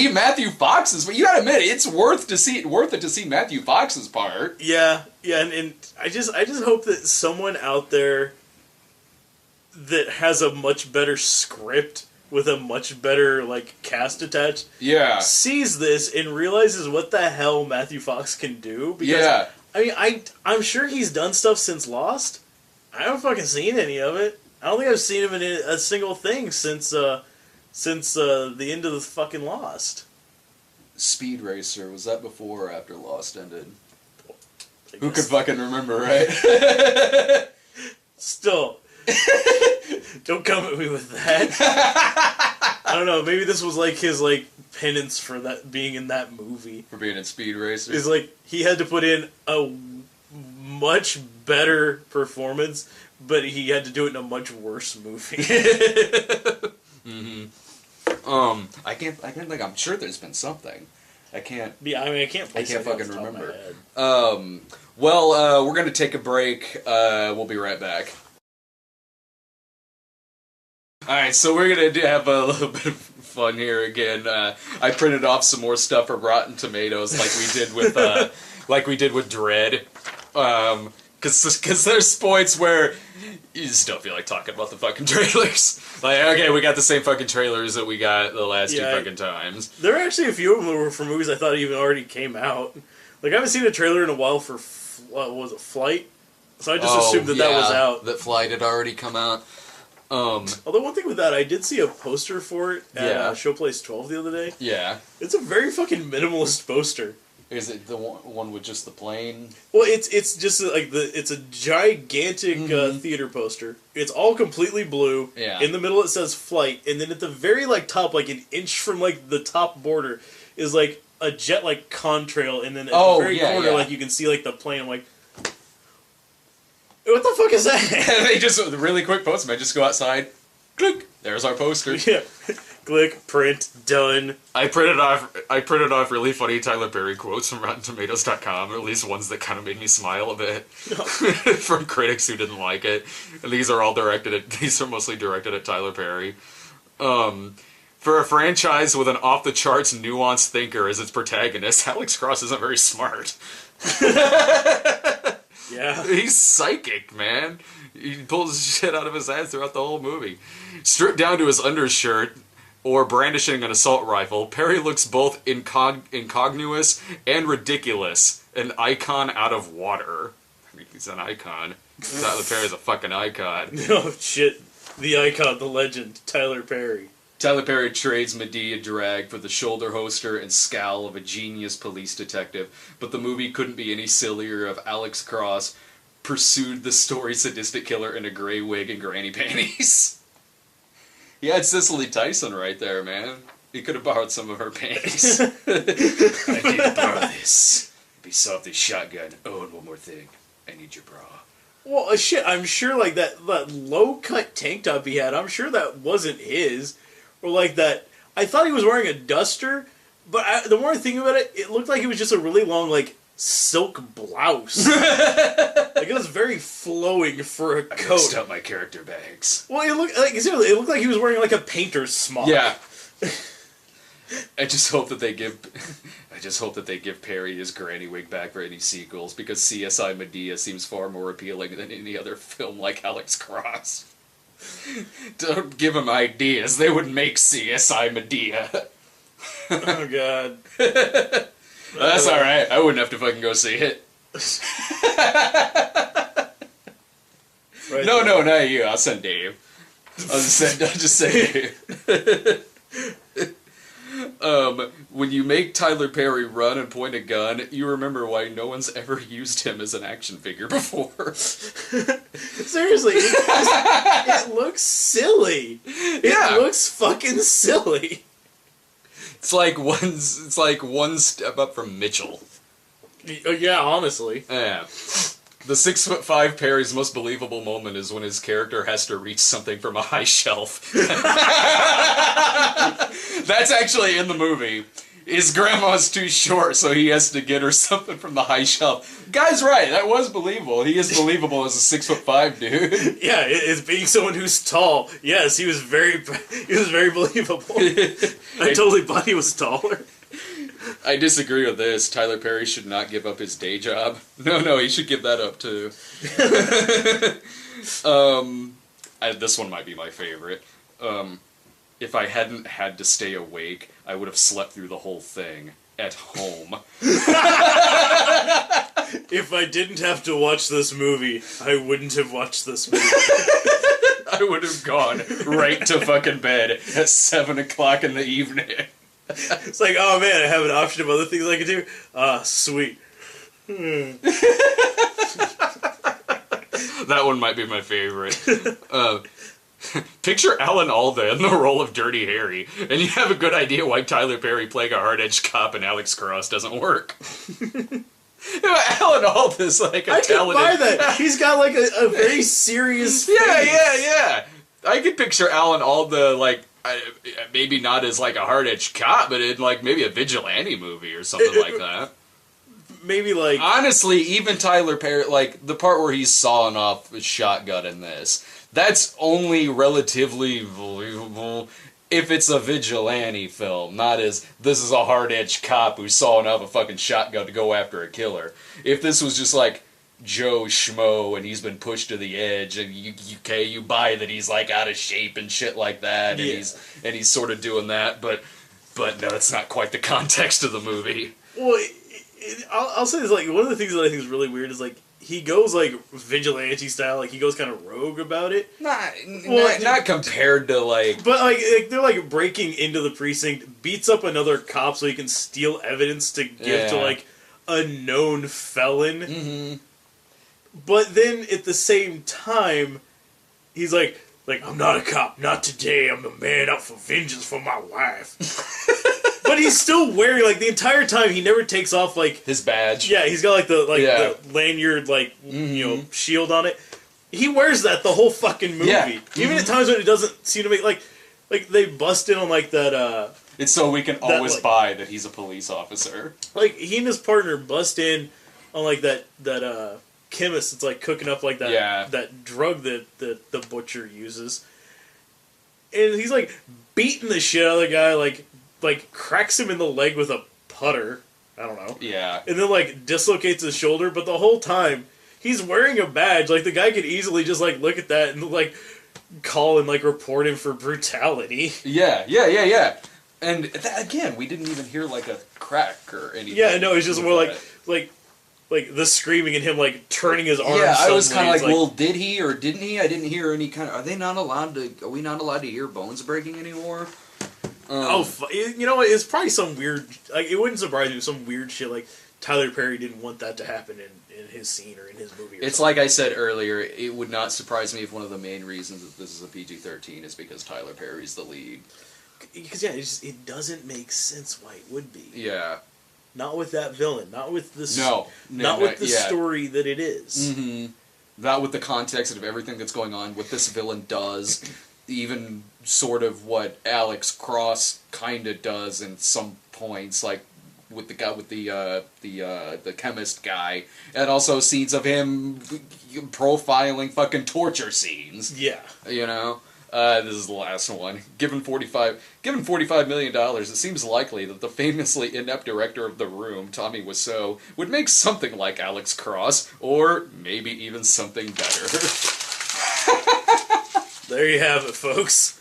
Matthew Fox's. But you gotta admit, it's worth it to see Matthew Fox's part. Yeah, and I just hope that someone out there that has a much better script with a much better like cast attached, sees this and realizes what the hell Matthew Fox can do. Because, I mean, I'm sure he's done stuff since Lost. I haven't fucking seen any of it. I don't think I've seen him in a single thing since the end of the fucking Lost. Speed Racer, was that before or after Lost ended? Who could fucking remember, right? Still. Don't come at me with that. I don't know, maybe this was like his like penance for that being in that movie. For being in Speed Racer. It's like he had to put in a much better performance, but he had to do it in a much worse movie. Mm-hmm. I can't think. I'm sure there's been something. I can't. Yeah, I mean, I can't fucking remember. Well, we're gonna take a break. We'll be right back. Alright, so we're gonna have a little bit of fun here again. I printed off some more stuff from Rotten Tomatoes, like we did with Dread. Because there's points where you just don't feel like talking about the fucking trailers. Like, okay, we got the same fucking trailers that we got the last two fucking times. There are actually a few of them that were for movies I thought even already came out. Like, I haven't seen a trailer in a while for, what was it, Flight? So I just assumed that was out. That Flight had already come out. Although one thing with that, I did see a poster for it at Showplace 12 the other day. Yeah. It's a very fucking minimalist poster. Is it the one with just the plane? Well, it's just like it's a gigantic theater poster. It's all completely blue. Yeah. In the middle it says Flight, and then at the very top, like an inch from like the top border, is like a jet like contrail, and then at the very corner, like you can see like the plane. I'm like, what the fuck is that? They just really quick post. I just go outside, click. There's our poster. Yeah. Click, print, done. I printed off really funny Tyler Perry quotes from RottenTomatoes.com, or at least ones that kind of made me smile a bit, from critics who didn't like it. And these are mostly directed at Tyler Perry. For a franchise with an off-the-charts nuanced thinker as its protagonist, Alex Cross isn't very smart. Yeah. He's psychic, man. He pulls shit out of his ass throughout the whole movie. Stripped down to his undershirt, or brandishing an assault rifle, Perry looks both incongruous and ridiculous. An icon out of water. I mean, he's an icon. Tyler Perry's a fucking icon. No shit. The icon, the legend, Tyler Perry. Tyler Perry trades Medea drag for the shoulder holster and scowl of a genius police detective, but the movie couldn't be any sillier if Alex Cross pursued the story sadistic killer in a gray wig and granny panties. He had Cicely Tyson right there, man. He could have borrowed some of her panties. I need to borrow this. Be soft as shotgun. Oh, and one more thing. I need your bra. Well, shit, I'm sure, like, that low-cut tank top he had, I'm sure that wasn't his. Or, like, that... I thought he was wearing a duster, but the more I think about it, it looked like it was just a really long, like, silk blouse. Like, it was very flowing for a coat. I mixed up my character bags. Well, it looked like he was wearing, like, a painter's smock. Yeah. I just hope that they give Perry his granny wig back for any sequels, because CSI Medea seems far more appealing than any other film like Alex Cross. Don't give him ideas. They would make CSI Medea. Oh, God. That's alright. I wouldn't have to fucking go see it. No, not you. I'll send Dave. I'll just say Dave. When you make Tyler Perry run and point a gun, you remember why no one's ever used him as an action figure before. Seriously, it looks silly. It looks fucking silly. It's like one step up from Mitchell. Yeah, honestly. Yeah. The 6'5" Perry's most believable moment is when his character has to reach something from a high shelf. That's actually in the movie. His grandma's too short, so he has to get her something from the high shelf. Guy's right, that was believable. He is believable as a 6'5" dude. Yeah, it's being someone who's tall. Yes, he was very believable. I totally thought he was taller. I disagree with this. Tyler Perry should not give up his day job. No, he should give that up too. This one might be my favorite. If I hadn't had to stay awake, I would have slept through the whole thing at home. If I didn't have to watch this movie, I wouldn't have watched this movie. I would have gone right to fucking bed at 7 o'clock in the evening. It's like, oh man, I have an option of other things I can do. Ah, sweet. That one might be my favorite. Picture Alan Alda in the role of Dirty Harry, and you have a good idea why Tyler Perry playing a hard-edged cop and Alex Cross doesn't work. Alan Alda is like a talented... I can buy that. He's got like a very serious face. Yeah. I could picture Alan Alda like maybe not as like a hard-edged cop, but in like maybe a vigilante movie or something like that. Maybe like... Honestly, even Tyler Perry, like the part where he's sawing off a shotgun in this, that's only relatively believable if it's a vigilante film, not as this is a hard-edged cop who's sawing off a fucking shotgun to go after a killer. If this was just like Joe Schmo and he's been pushed to the edge and you buy that he's like out of shape and shit like that, and he's sort of doing that, but no, it's not quite the context of the movie. Well, I'll say this, like, one of the things that I think is really weird is, like, he goes, like, vigilante style, like, he goes kind of rogue about it. Not compared to, like... But, like, they're, like, breaking into the precinct, beats up another cop so he can steal evidence to give to, like, a known felon. Mm-hmm. But then, at the same time, he's like, I'm not a cop, not today, I'm a man out for vengeance for my wife. But he's still wearing, like, the entire time, he never takes off, like... his badge. Yeah, he's got, like, the lanyard, like, you know, shield on it. He wears that the whole fucking movie. Yeah. Even at times when it doesn't seem to make, like they bust in on, like, that, It's so we can always buy that he's a police officer. Like, he and his partner bust in on, like, that chemist that's, like, cooking up, like, that drug that the butcher uses. And he's, like, beating the shit out of the guy, like cracks him in the leg with a putter. I don't know. Yeah. And then, like, dislocates his shoulder, but the whole time, he's wearing a badge. Like, the guy could easily just, like, look at that and, like, call and, like, report him for brutality. Yeah. And, again, we didn't even hear, like, a crack or anything. Yeah, no, it's just more like the screaming and him, like, turning his arms. Yeah, I was kind of of like, well, did he or didn't he? I didn't hear any kind of... Are we not allowed to hear bones breaking anymore? You know what? It's probably some weird... Like, it wouldn't surprise me if some weird shit, like, Tyler Perry didn't want that to happen in his scene or in his movie. It's something. Like I said earlier, it would not surprise me if one of the main reasons that this is a PG-13 is because Tyler Perry's the lead. Because, yeah, it doesn't make sense why it would be. Yeah. Not with that villain. Not with the... Not with the story that it is. Mm-hmm. Not with the context of everything that's going on, what this villain does... even sort of what Alex Cross kind of does in some points, like with the guy with the chemist guy, and also scenes of him profiling fucking torture scenes. Yeah, you know. This is the last one. Given $45 million, it seems likely that the famously inept director of The Room, Tommy Wiseau, would make something like Alex Cross, or maybe even something better. There you have it, folks.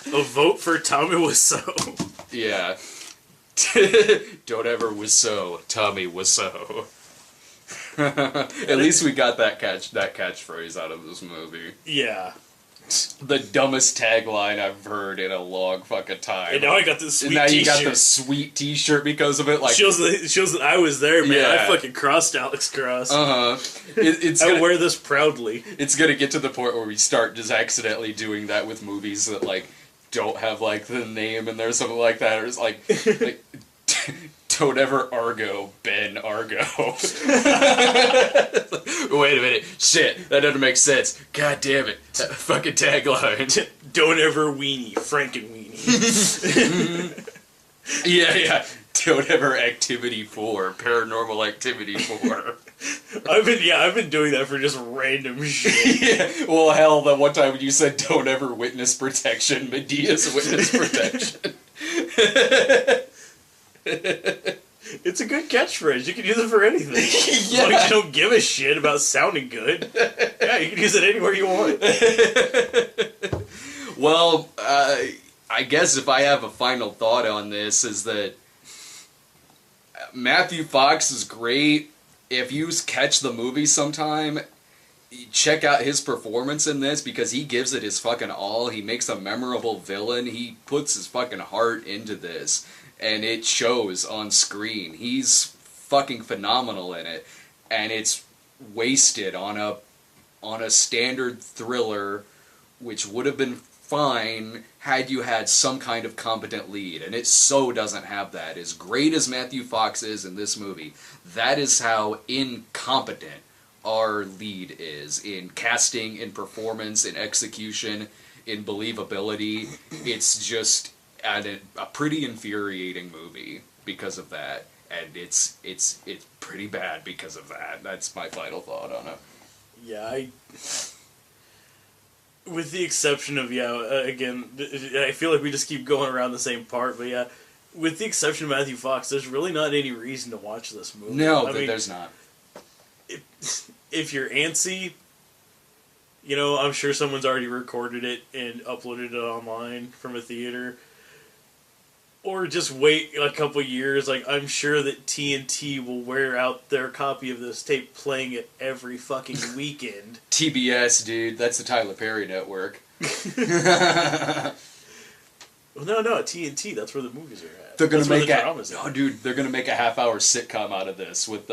A vote for Tommy Wiseau. Yeah. Don't ever Wiseau, Tommy Wiseau. At least we got that catchphrase out of this movie. Yeah. The dumbest tagline I've heard in a long fucking time. And now I got this sweet T-shirt. T-shirt. You got the sweet T-shirt because of it. Like shows that I was there, man. Yeah. I fucking crossed Alex Cross. I wear this proudly. It's gonna get to the point where we start just accidentally doing that with movies that like don't have like the name in there, something like that, or it's like don't ever Argo Ben Argo. Wait a minute, shit, that doesn't make sense. God damn it, that fucking tagline. Don't ever Weenie, Frankenweenie. Yeah. Don't ever Activity 4, Paranormal Activity 4. I've been doing that for just random shit. Yeah. Well, hell, that one time when you said don't ever Witness Protection, Medea's Witness Protection. It's a good catchphrase. You can use it for anything. Yeah. As long as you don't give a shit about sounding good. Yeah, you can use it anywhere you want. Well, I guess if I have a final thought on this is that Matthew Fox is great. If you catch the movie sometime, check out his performance in this because he gives it his fucking all. He makes a memorable villain. He puts his fucking heart into this. And it shows on screen. He's fucking phenomenal in it. And it's wasted on a standard thriller, which would have been fine had you had some kind of competent lead, and it so doesn't have that. As great as Matthew Fox is in this movie, that is how incompetent our lead is in casting, in performance, in execution, in believability. It's just a pretty infuriating movie because of that, and it's pretty bad because of that. That's my final thought on it. Yeah, with the exception of, again, I feel like we just keep going around the same part, but yeah, with the exception of Matthew Fox, there's really not any reason to watch this movie. No, there's not. If you're antsy, I'm sure someone's already recorded it and uploaded it online from a theater. Or just wait a couple years. Like, I'm sure that TNT will wear out their copy of this tape playing it every fucking weekend. TBS, dude. That's the Tyler Perry network. Well, no, TNT. That's where the movies are at. They're gonna make they're gonna make a half-hour sitcom out of this with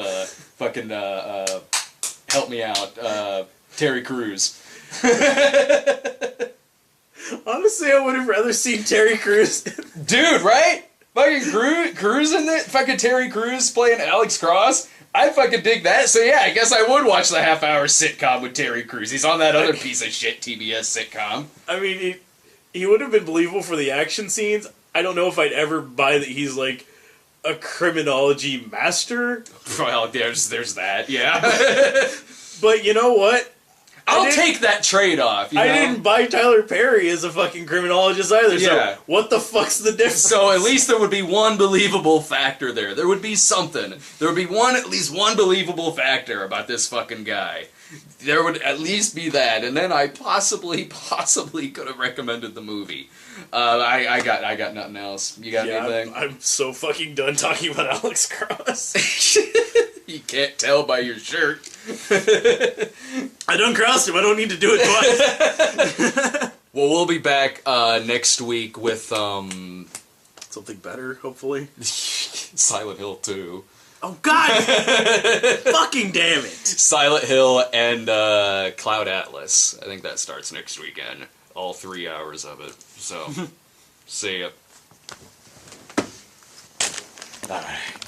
fucking help me out, Terry Crews. Honestly, I would have rather seen Terry Crews. Dude, right? Fucking Crews in it? Fucking Terry Crews playing Alex Cross? I fucking dig that. So yeah, I guess I would watch the half-hour sitcom with Terry Crews. He's on that other piece of shit TBS sitcom. I mean, he would have been believable for the action scenes. I don't know if I'd ever buy that he's like a criminology master. Well, there's that, yeah. But you know what? I'll take that trade-off, I didn't buy Tyler Perry as a fucking criminologist either, so what the fuck's the difference? So at least there would be one believable factor there. There would be something. There would be at least one believable factor about this fucking guy. There would at least be that, and then I possibly could have recommended the movie. I got nothing else. You got anything? I'm so fucking done talking about Alex Cross. You can't tell by your shirt. I done crossed him. I don't need to do it twice. Well, we'll be back next week with something better, hopefully. Silent Hill 2. Oh God! Fucking damn it! Silent Hill and Cloud Atlas. I think that starts next weekend. All 3 hours of it. So, see ya. Alright,